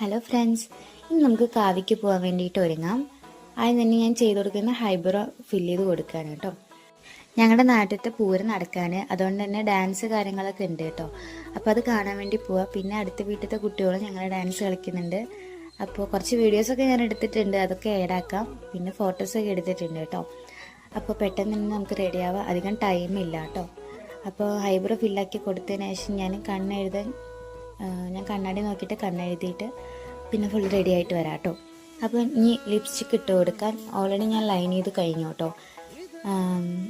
Hello friends, ഇന്ന് നമുക്ക് കാവിക്ക് പോകാൻ വേണ്ടിയിട്ട് ഒരുങ്ങാം. ആദ്യം തന്നെ ഞാൻ ചെയ്ത് കൊടുക്കുന്ന ഹൈബ്രോ ഫില്ല് ചെയ്ത് കൊടുക്കുകയാണ് കേട്ടോ. ഞങ്ങളുടെ നാട്ടിലത്തെ പൂരം നടക്കാണ്, അതുകൊണ്ട് തന്നെ ഡാൻസ് കാര്യങ്ങളൊക്കെ ഉണ്ട് കേട്ടോ. അപ്പോൾ അത് കാണാൻ വേണ്ടി പോവാം. പിന്നെ അടുത്ത വീട്ടിലത്തെ കുട്ടികളും ഞങ്ങൾ ഡാൻസ് കളിക്കുന്നുണ്ട്. അപ്പോൾ കുറച്ച് വീഡിയോസൊക്കെ ഞാൻ എടുത്തിട്ടുണ്ട്, അതൊക്കെ ആഡാക്കാം. പിന്നെ ഫോട്ടോസൊക്കെ എടുത്തിട്ടുണ്ട് കേട്ടോ. അപ്പോൾ പെട്ടെന്ന് തന്നെ നമുക്ക് റെഡിയാവാം, അധികം ടൈമില്ല കേട്ടോ. അപ്പോൾ ഹൈബ്രോ ഫില്ലാക്കി കൊടുത്തതിന് ശേഷം ഞാൻ കണ്ണാടി നോക്കിയിട്ട് കണ്ണെഴുതിയിട്ട് പിന്നെ ഫുൾ റെഡി ആയിട്ട് വരാം കേട്ടോ. അപ്പോൾ ഇനി ലിപ്സ്റ്റിക്ക് ഇട്ട് കൊടുക്കാൻ ഓൾറെഡി ഞാൻ ലൈൻ ചെയ്ത് കഴിഞ്ഞു കേട്ടോ.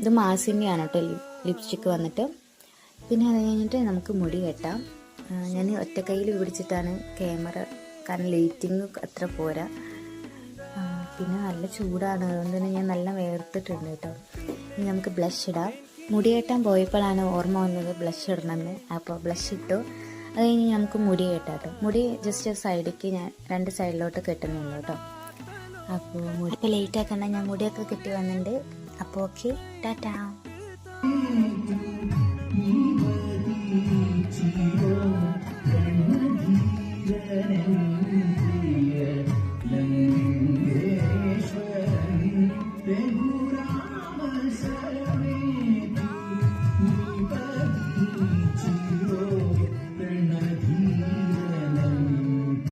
ഇത് മാസിൻ്റെയാണ് കേട്ടോ ലിപ്സ്റ്റിക്ക് വന്നിട്ട്. പിന്നെ അത് കഴിഞ്ഞിട്ട് നമുക്ക് മുടി കെട്ടാം. ഞാൻ ഒറ്റ കയ്യിൽ പിടിച്ചിട്ടാണ് ക്യാമറ, കാരണം ലൈറ്റിങ് അത്ര പോരാ. പിന്നെ നല്ല ചൂടാണ്, അതുകൊണ്ട് തന്നെ ഞാൻ നല്ല വേർത്തിട്ടുണ്ട് കേട്ടോ. ഇനി നമുക്ക് ബ്ലഷ് ഇടാം. മുടി കെട്ടാൻ പോയപ്പോഴാണ് ഓർമ്മ വന്നത് ബ്ലഷ് ഇടണമെന്ന്. അപ്പോൾ ബ്ലഷ് ഇട്ടു. അത് കഴിഞ്ഞ് നമുക്ക് മുടി കെട്ടാം കേട്ടോ. മുടി ജസ്റ്റ് സൈഡിലേക്ക് ഞാൻ 2 സൈഡിലോട്ട് കെട്ടുന്നുള്ളൂ കേട്ടോ. അപ്പോൾ മുടി ലേറ്റ് ആക്കണ്ട, ഞാൻ മുടിയൊക്കെ കെട്ടി വന്നിട്ടുണ്ട്. അപ്പോൾ ഓക്കെ, ടാറ്റാ.